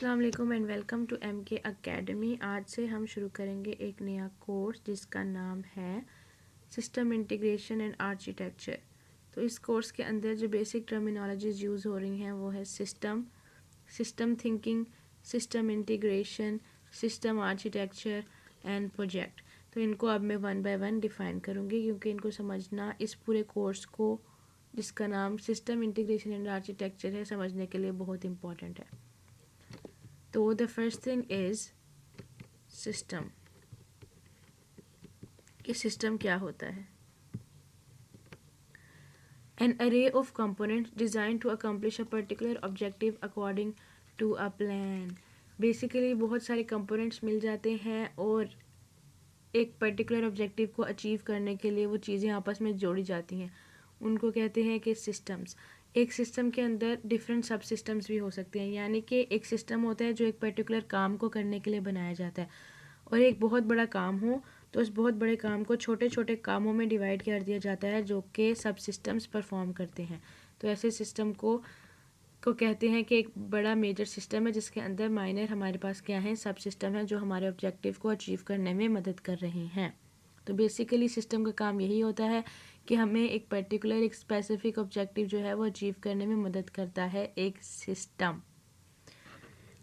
अस्सलाम वालेकुम and welcome to MK academy. आज से हम शुरू करेंगे एक नया कोर्स जिसका नाम है सिस्टम इंटीग्रेशन एंड आर्किटेक्चर। तो इस कोर्स के अंदर जो बेसिक टर्मिनोलॉजीज यूज़ हो रही हैं वो है system, system thinking, system integration, system architecture and project. तो इनको अब मैं वन बाय वन डिफ़ाइन करूँगी क्योंकि इनको समझना इस पूरे कोर्स को, जिसका नाम सिस्टम इंटीग्रेशन एंड आर्किटेक्चर है, समझने के लिए बहुत इंपॉर्टेंट है। तो the first thing is system. कि सिस्टम क्या होता है? An array of components designed to accomplish a particular objective according to a plan. Basically बहुत सारे कंपोनेंट्स मिल जाते हैं और एक पर्टिकुलर ऑब्जेक्टिव को अचीव करने के लिए वो चीज़ें आपस में जोड़ी जाती हैं, उनको कहते हैं कि सिस्टम्स। एक सिस्टम के अंदर डिफरेंट सब सिस्टम्स भी हो सकते हैं, यानी कि एक सिस्टम होता है जो एक पर्टिकुलर काम को करने के लिए बनाया जाता है, और एक बहुत बड़ा काम हो तो उस बहुत बड़े काम को छोटे छोटे कामों में डिवाइड कर दिया जाता है जो कि सब सिस्टम्स परफॉर्म करते हैं। तो ऐसे सिस्टम को कहते हैं कि एक बड़ा मेजर सिस्टम है जिसके अंदर माइनर हमारे पास क्या है, सब सिस्टम है जो हमारे ऑब्जेक्टिव को अचीव करने में मदद कर रहे हैं। तो बेसिकली सिस्टम का काम यही होता है कि हमें एक पर्टिकुलर एक स्पेसिफिक ऑब्जेक्टिव जो है वो अचीव करने में मदद करता है एक सिस्टम।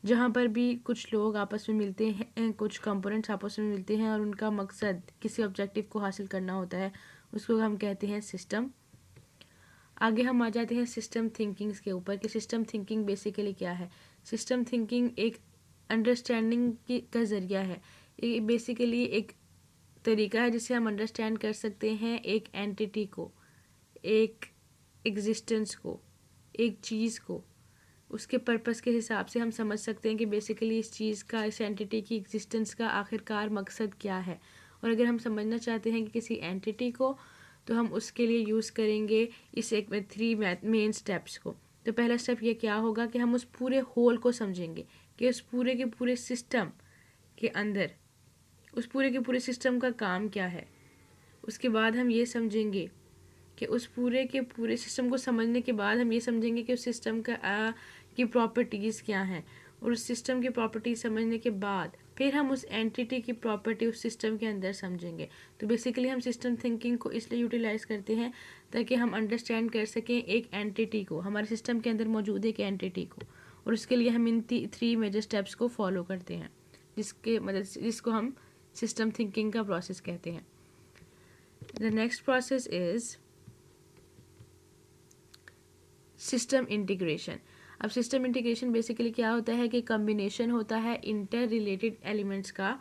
जहाँ पर भी कुछ लोग आपस में मिलते हैं, कुछ कंपोनेंट्स आपस में मिलते हैं और उनका मकसद किसी ऑब्जेक्टिव को हासिल करना होता है, उसको हम कहते हैं सिस्टम। आगे हम आ जाते हैं सिस्टम थिंकिंग्स के ऊपर कि सिस्टम थिंकिंग बेसिकली क्या है। सिस्टम थिंकिंग एक अंडरस्टैंडिंग का ज़रिया है। ये बेसिकली एक तरीका है जिससे हम अंडरस्टैंड कर सकते हैं एक एंटिटी को, एक एग्जिस्टेंस को, एक चीज़ को। उसके पर्पस के हिसाब से हम समझ सकते हैं कि बेसिकली इस चीज़ का, इस एंटिटी की एग्जिस्टेंस का आखिरकार मकसद क्या है। और अगर हम समझना चाहते हैं कि किसी एंटिटी को, तो हम उसके लिए यूज़ करेंगे इस एक थ्री मेन स्टेप्स को। तो पहला स्टेप ये क्या होगा कि हम उस पूरे होल को समझेंगे कि उस पूरे के पूरे सिस्टम के अंदर उस पूरे के पूरे सिस्टम का काम क्या है। उसके बाद हम ये समझेंगे कि उस पूरे के पूरे सिस्टम को समझने के बाद हम ये समझेंगे कि उस सिस्टम की प्रॉपर्टीज़ क्या हैं, और उस सिस्टम की प्रॉपर्टीज समझने के बाद फिर हम उस एंटिटी की प्रॉपर्टी उस सिस्टम के अंदर समझेंगे। तो बेसिकली हम सिस्टम थिंकिंग को इसलिए यूटिलाइज करते हैं ताकि हम अंडरस्टैंड कर सकें एक एंटिटी को, हमारे सिस्टम के अंदर मौजूद एक एंटिटी को, और उसके लिए हम इन थ्री मेजर स्टेप्स को फॉलो करते हैं, जिसके मदद से जिसको हम सिस्टम थिंकिंग का प्रोसेस कहते हैं। The next process is system integration. अब सिस्टम इंटीग्रेशन बेसिकली क्या होता है कि कम्बिनेशन होता है इंटर रिलेटेड एलिमेंट्स का,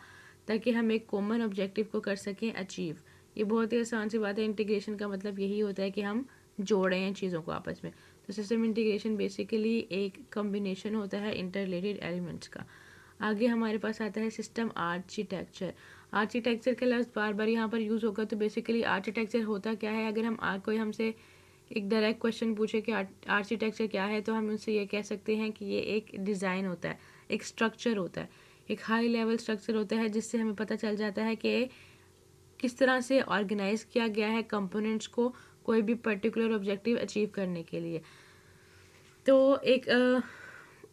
ताकि हम एक कॉमन ऑब्जेक्टिव को कर सकें अचीव। ये बहुत ही आसान सी बात है। इंटीग्रेशन का मतलब यही होता है कि हम जोड़े हैं चीज़ों को आपस में। तो सिस्टम इंटीग्रेशन बेसिकली एक कम्बिनेशन होता है इंटर रिलेटेड एलिमेंट्स का। आगे हमारे पास आता है सिस्टम आर्किटेक्चर। आर्किटेक्चर का लफ्ज़ बार बार यहाँ पर यूज़ होगा। तो बेसिकली आर्किटेक्चर होता क्या है? अगर हम कोई हमसे एक डायरेक्ट क्वेश्चन पूछे कि आर्किटेक्चर क्या है, तो हम उनसे ये कह सकते हैं कि ये एक डिज़ाइन होता है, एक स्ट्रक्चर होता है, एक हाई लेवल स्ट्रक्चर होता है जिससे हमें पता चल जाता है कि किस तरह से ऑर्गेनाइज किया गया है कंपोनेंट्स को कोई भी पर्टिकुलर ऑब्जेक्टिव अचीव करने के लिए। तो एक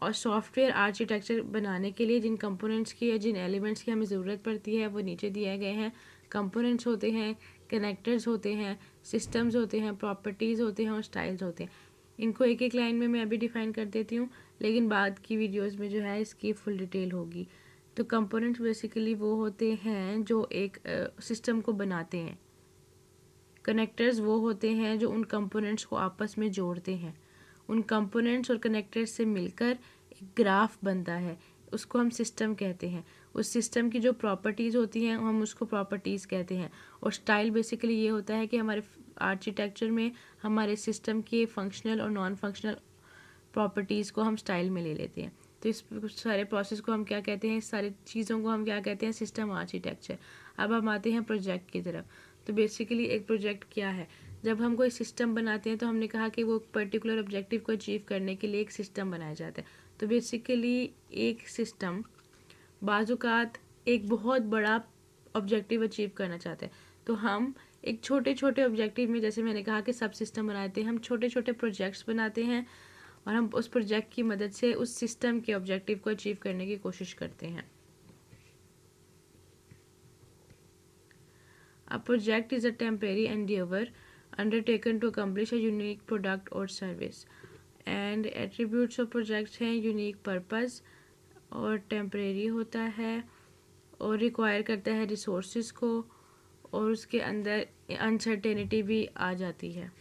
और सॉफ्टवेयर आर्किटेक्चर बनाने के लिए जिन कंपोनेंट्स की या जिन एलिमेंट्स की हमें ज़रूरत पड़ती है वो नीचे दिए गए हैं। कंपोनेंट्स होते हैं, कनेक्टर्स होते हैं, सिस्टम्स होते हैं, प्रॉपर्टीज़ होते हैं और स्टाइल्स होते हैं। इनको एक एक लाइन में मैं अभी डिफ़ाइन कर देती हूँ, लेकिन बाद की वीडियोस में जो है इसकी फुल डिटेल होगी। तो कंपोनेंट्स बेसिकली वो होते हैं जो एक सिस्टम को बनाते हैं। कनेक्टर्स वो होते हैं जो उन कंपोनेंट्स को आपस में जोड़ते हैं। उन कंपोनेंट्स और कनेक्टर्स से मिलकर एक ग्राफ बनता है, उसको हम सिस्टम कहते हैं। उस सिस्टम की जो प्रॉपर्टीज़ होती हैं हम उसको प्रॉपर्टीज़ कहते हैं। और स्टाइल बेसिकली ये होता है कि हमारे आर्किटेक्चर में हमारे सिस्टम के फंक्शनल और नॉन फंक्शनल प्रॉपर्टीज़ को हम स्टाइल में ले लेते हैं। तो इस सारे प्रोसेस को हम क्या कहते हैं, इस सारी चीज़ों को हम क्या कहते हैं, सिस्टम आर्किटेक्चर। अब हम आते हैं प्रोजेक्ट की तरफ। तो बेसिकली एक प्रोजेक्ट क्या है? जब हम कोई सिस्टम बनाते हैं तो हमने कहा कि वो पर्टिकुलर ऑब्जेक्टिव को अचीव करने के लिए एक सिस्टम बनाया जाता है। तो बेसिकली एक सिस्टम बाज़ात एक बहुत बड़ा ऑब्जेक्टिव अचीव करना चाहते हैं, तो हम एक छोटे छोटे ऑब्जेक्टिव में, जैसे मैंने कहा कि सब सिस्टम बनाते हैं, हम छोटे छोटे प्रोजेक्ट्स बनाते हैं और हम उस प्रोजेक्ट की मदद से उस सिस्टम के ऑब्जेक्टिव को अचीव करने की कोशिश करते हैं। A project is a temporary endeavor undertaken to accomplish a unique product or service. And attributes of projects हैं unique purpose और temporary होता है और require करता है resources को और उसके अंदर uncertainty भी आ जाती है।